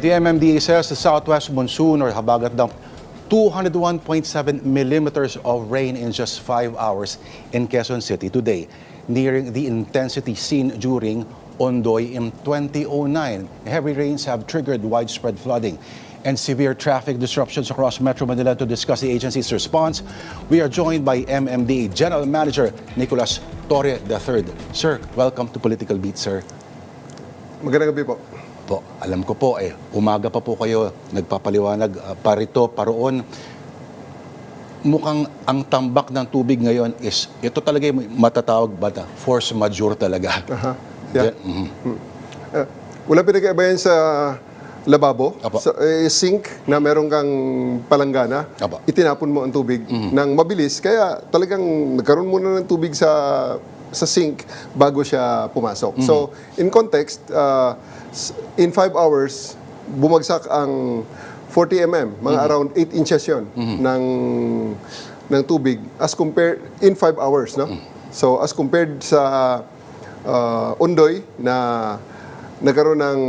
The MMDA says the southwest monsoon or habagat dumped 201.7 millimeters of rain in just 5 hours in Quezon City today, nearing the intensity seen during Ondoy in 2009. Heavy rains have triggered widespread flooding and severe traffic disruptions across Metro Manila. To discuss the agency's response, we are joined by MMDA General Manager Nicolas Torre III. Sir, welcome to Political Beat, sir. Magandang gabi po. Po, alam ko po, umaga pa po kayo nagpapaliwanag parito, paroon. Mukhang ang tambak ng tubig ngayon is, ito talaga yung matatawag ba na force majeure talaga. Yeah. Wala pinag-iibayan sa lababo, Apo. sa sink na meron kang palanggana, Apo. itinapon mo ang tubig ng mabilis. Kaya talagang nagkaroon muna ng tubig sa sink bago siya pumasok. So, in context, in 5 hours, bumagsak ang 40 mm, mga around 8 inches yun ng tubig as compared in 5 hours, no? So, as compared sa Ondoy na nagkaroon ng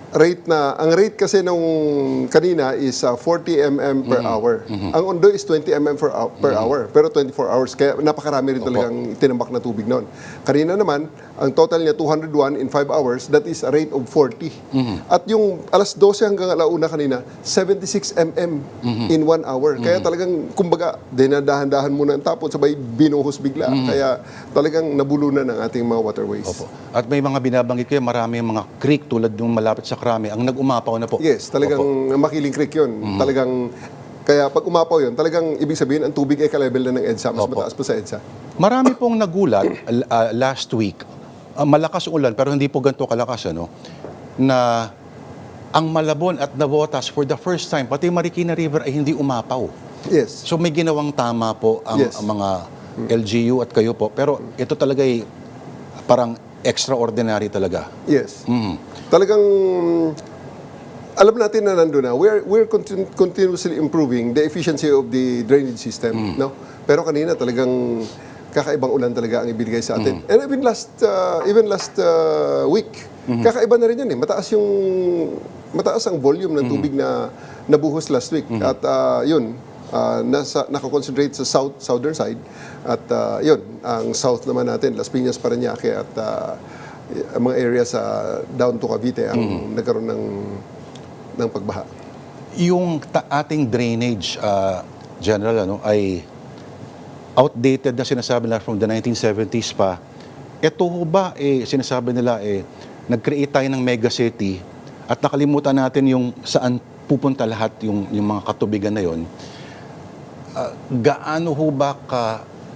rate na, ang rate kasi nung kanina is 40 mm per hour. Ang Ondoy is 20 mm per hour, pero 24 hours. Kaya napakarami rin talagang tinambak na tubig noon. Kanina naman, ang total niya 201 in 5 hours, that is a rate of 40. At yung alas 12 hanggang alauna kanina, 76 mm in 1 hour. Kaya talagang, kumbaga, dinadahan-dahan muna ang tapon, sabay binuhos bigla. Kaya talagang nabulunan ang ating mga waterways. Opo. At may mga binabanggit kayo, marami mga creek tulad ng malapit sa Krami, ang nag-umapaw na po. Yes, talagang Makiling Creek yun. Talagang, kaya pag umapaw yun, talagang ibig sabihin, ang tubig ay ka-level na ng EDSA, mas mataas pa sa EDSA. Marami pong nagulat last week, malakas ulan pero hindi po ganito kalakas, ano, na ang Malabon at Navotas for the first time, pati Marikina River ay hindi umapaw. Yes. So may ginawang tama po ang mga LGU at kayo po, pero ito talaga ay parang extraordinary talaga. Yes. Talagang alam natin na nandun na. We're continuously improving the efficiency of the drainage system, no? Pero kanina talagang kakaibang ulan talaga ang ibigay sa atin. And even last week, kakaiba na rin yan eh. Mataas ang volume ng tubig na nabuhos last week. At yun, nakakonsentrate sa southern side. At yun, ang south naman natin, Las Piñas, Parañaque at ang mga area sa down to Cavite ang nagkaroon ng pagbaha. Yung ating drainage, General, ano, ay outdated na sinasabi nila from the 1970s pa. Ito ho ba, sinasabi nila, nag-create tayo ng megacity at nakalimutan natin yung saan pupunta lahat yung mga katubigan na yon. Gaano ho ba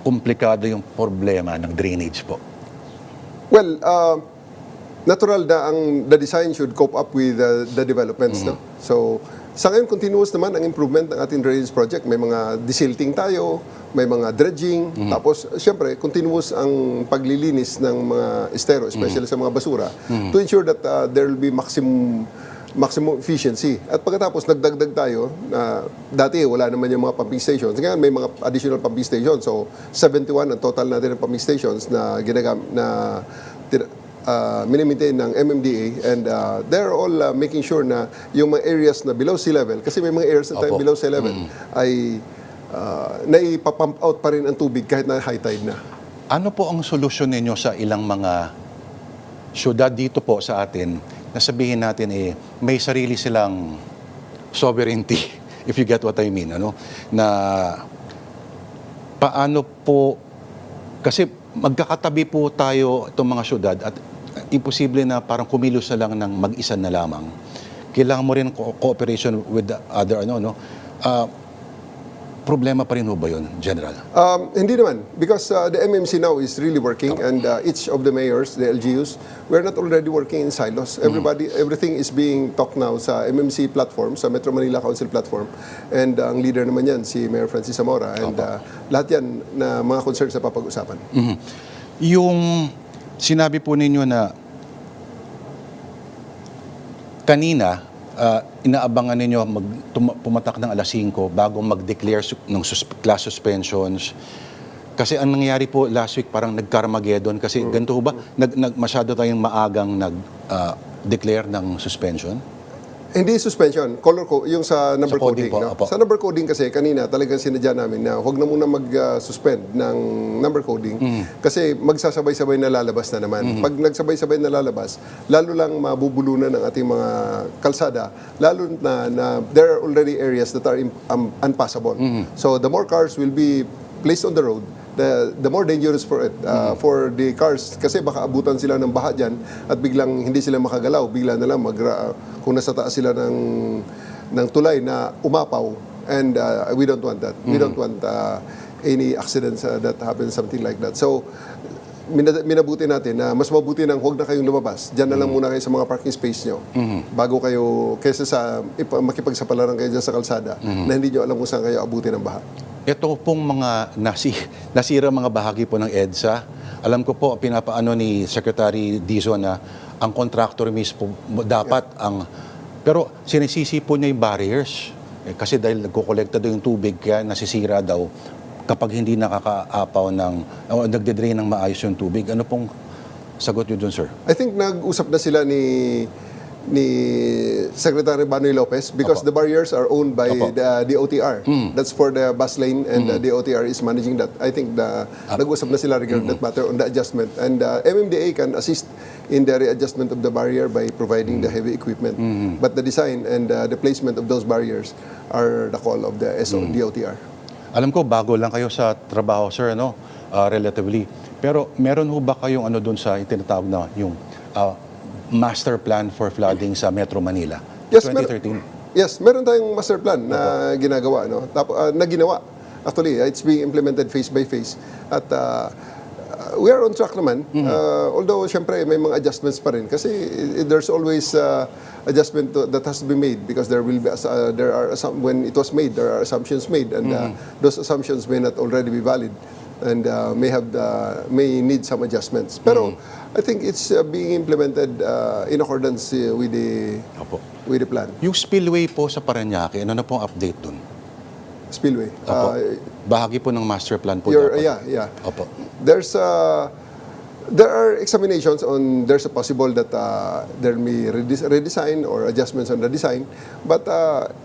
komplikado yung problema ng drainage po? Well, natural na the design should cope up with the developments, no? So, sa ngayon, continuous naman ang improvement ng ating drainage project. May mga desilting tayo, may mga dredging, tapos, siyempre, continuous ang paglilinis ng mga estero, especially sa mga basura, to ensure that there will be maximum efficiency. At pagkatapos, nagdagdag tayo, dati wala naman yung mga pumping stations. Ngayon, may mga additional pumping stations. So, 71 ang total natin ng pumping stations na minimaintain ng MMDA. And they're all making sure na yung mga areas na below sea level, kasi may mga areas na tayo below sea level, ay naipapump out pa rin ang tubig kahit na high tide na. Ano po ang solusyon ninyo sa ilang mga syudad dito po sa atin na sabihin natin may sarili silang sovereignty, if you get what I mean, ano? Na paano po, kasi magkakatabi po tayo itong mga syudad at imposible na parang kumilos na lang ng mag-isa na lamang. Kailangan mo rin cooperation with the other, problema pa rin ho ba yun, General? Hindi naman. Because the MMC now is really working and each of the mayors, the LGUs, we're not already working in silos. Everything is being talked now sa MMC platform, sa Metro Manila Council platform. And ang leader naman yan, si Mayor Francis Zamora. And lahat yan na mga concerns na papag-usapan. Yung sinabi po ninyo na kanina, inaabangan ninyo pumatak ng alas 5 bago mag-declare ng class suspensions. Kasi ang nangyayari po last week parang nag-Carmageddon kasi ganito ba masyado tayong maagang declare ng suspension? Hindi suspension, yung sa number Sa coding coding. po, No? opo. Sa number coding kasi, kanina talagang sinadya namin na huwag na muna mag-suspend ng number coding kasi magsasabay-sabay na lalabas na naman. Pag nagsabay-sabay na lalabas, lalo lang mabubulunan ng ating mga kalsada, lalo na there are already areas that are unpassable. So the more cars will be placed on the road, the more dangerous for it, for the cars. Kasi baka abutan sila ng baha dyan at biglang hindi sila makagalaw. Bigla na lang kung nasa taas sila ng tulay na umapaw. And we don't want that. We don't want any accidents that happen, something like that. So, minabuti natin na mas mabuti nang huwag na kayong lumabas. Diyan na lang muna kayo sa mga parking space nyo. Bago kayo, kaysa sa makipagsapalaran kayo dyan sa kalsada na hindi nyo alam kung saan kayo abutin ng baha. Ito pong mga nasira mga bahagi po ng EDSA, alam ko po, pinapaano ni Secretary Dizon na ang contractor mismo dapat pero sinisisi po niya yung barriers. Kasi dahil nagkukolekta daw yung tubig, kaya nasisira daw kapag hindi nakakaapaw o nagde-drain ng maayos yung tubig. Ano pong sagot niyo dun, sir? I think nag-usap na sila ni Secretary Banoy Lopez because the barriers are owned by the DOTR. That's for the bus lane and the DOTR is managing that. I think nag-usap na sila regarding that matter on the adjustment. And MMDA can assist in the readjustment of the barrier by providing the heavy equipment. But the design and the placement of those barriers are the call of the DOTR. Alam ko, bago lang kayo sa trabaho, sir, relatively. Pero meron ho ba kayong dun sa tinatawag na yung master plan for flooding sa Metro Manila? Yes, 2013? Yes, meron tayong master plan na ginagawa, no? Na ginawa. Actually, it's being implemented phase by phase. At we are on track naman. Although, syempre, may mga adjustments pa rin. Kasi there's always adjustment that has to be made because there will be when it was made, there are assumptions made, and those assumptions may not already be valid and may need some adjustments. Pero I think it's being implemented in accordance with the plan. Yung spillway po sa Parañaque, ano na pong update dun? Spillway. Bahagi po ng master plan po dapat. Yeah. Opo. There are examinations on, there's a possible that there may redesign or adjustments on the design. But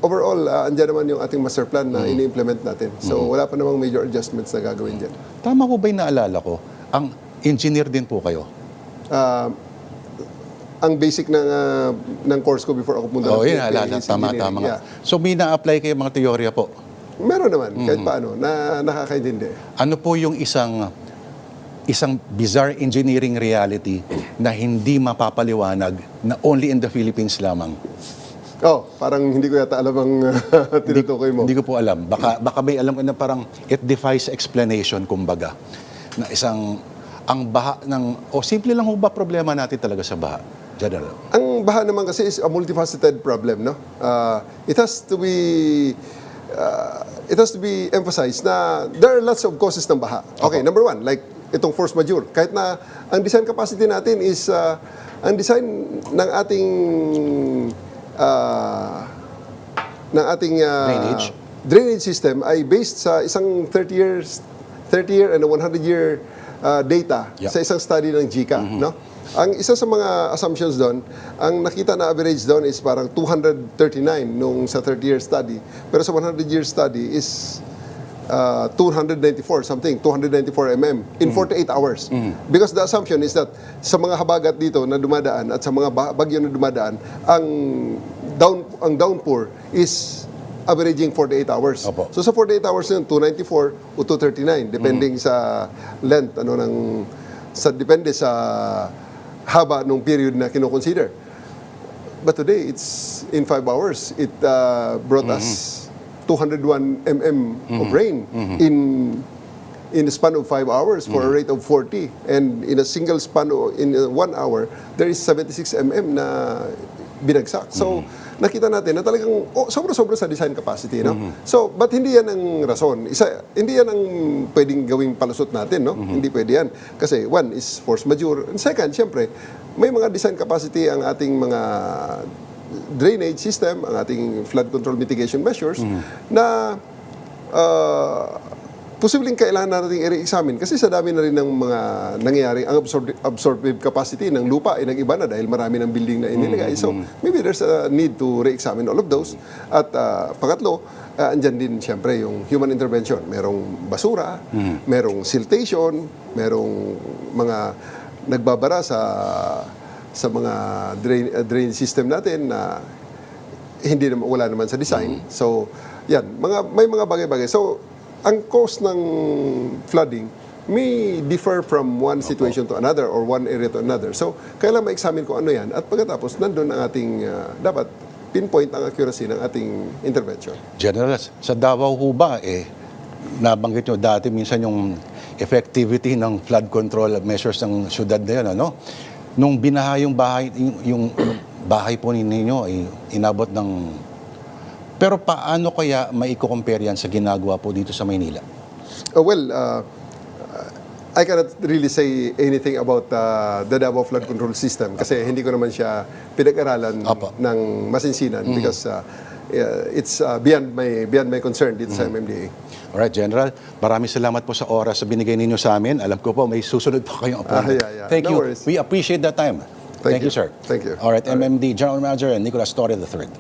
overall, andyan naman yung ating master plan na ini-implement natin. So wala pa namang major adjustments na gagawin dyan. Tama ko ba yung naalala ko? Ang engineer din po kayo? Ang basic ng course ko before ako pumunta Oo, yun, naalala. Tama nga. Yeah. So may na-apply kayo mga teorya po? Meron naman, kahit paano, na nakakaintindi. Ano po yung isang bizarre engineering reality na hindi mapapaliwanag na only in the Philippines lamang? Parang hindi ko yata alam ang tinutukoy mo. Hindi ko po alam. Baka may alam ko na parang it defies explanation, kumbaga. Na ang baha simple lang ho ba problema natin talaga sa baha? General. Ang baha naman kasi is a multifaceted problem, no? It has to be emphasized na there are lots of causes ng baha. Okay, number one, like itong force majeure. Kahit na ang design capacity natin is ang design ng ating drainage system ay based sa isang 30 year and a 100-year data sa isang study ng JICA, no? Ang isa sa mga assumptions doon, ang nakita na average doon is parang 239 nung sa 30-year study. Pero sa 100-year study is 294 mm in 48 hours. Because the assumption is that sa mga habagat dito na dumadaan at sa mga bagyo na dumadaan, ang downpour is averaging 48 hours. Opo. So sa 48 hours yun, 294 o 239 depending sa length depende sa haba nung period na kino-consider. But today, it's in 5 hours. It brought us 201 of rain in a span of 5 hours for a rate of 40. And in a single span, in 1 hour, there is 76 na binagsak. So, nakita natin na talagang sobra-sobra sa design capacity, no? So, but hindi yan ang rason. Hindi yan ang pwedeng gawing palusot natin, no? Hindi pwede yan. Kasi one is force majeure. And second, siyempre, may mga design capacity ang ating mga drainage system, ang ating flood control mitigation measures na posibleng kailangan natin i-re-examine kasi sa dami na rin ng mga nangyayari, ang absorptive capacity ng lupa ay nag-iba na dahil marami ng building na inilagay. So, maybe there's a need to re-examine all of those. At pangatlo, andyan din siyempre yung human intervention. Merong basura, merong siltation, merong mga nagbabara sa mga drain system natin na hindi naman, wala naman sa design. So, yan, may mga bagay-bagay. So, ang cause ng flooding may differ from one situation to another or one area to another. So, kailangan ma-examine kung ano yan. At pagkatapos, nandun ang ating, dapat pinpoint ang accuracy ng ating intervention. General, sa Davao ho ba, nabanggit nyo dati minsan yung effectivity ng flood control measures ng syudad na yun, ano? Nung binaha yung bahay, yung bahay po ninyo ay inabot ng... Pero paano kaya maiko-compare yan sa ginagawa po dito sa Maynila? I cannot really say anything about the Davao flood control system kasi hindi ko naman siya pinag-aralan ng masinsinan because it's beyond my concern dito sa MMDA. Alright, General. Maraming salamat po sa oras na binigay ninyo sa amin. Alam ko po, may susunod pa kayong appointment. Yeah. Thank No you. worries. We appreciate that time. Thank you, sir. Thank you. Alright, MMD General Manager Nicolas Torre III.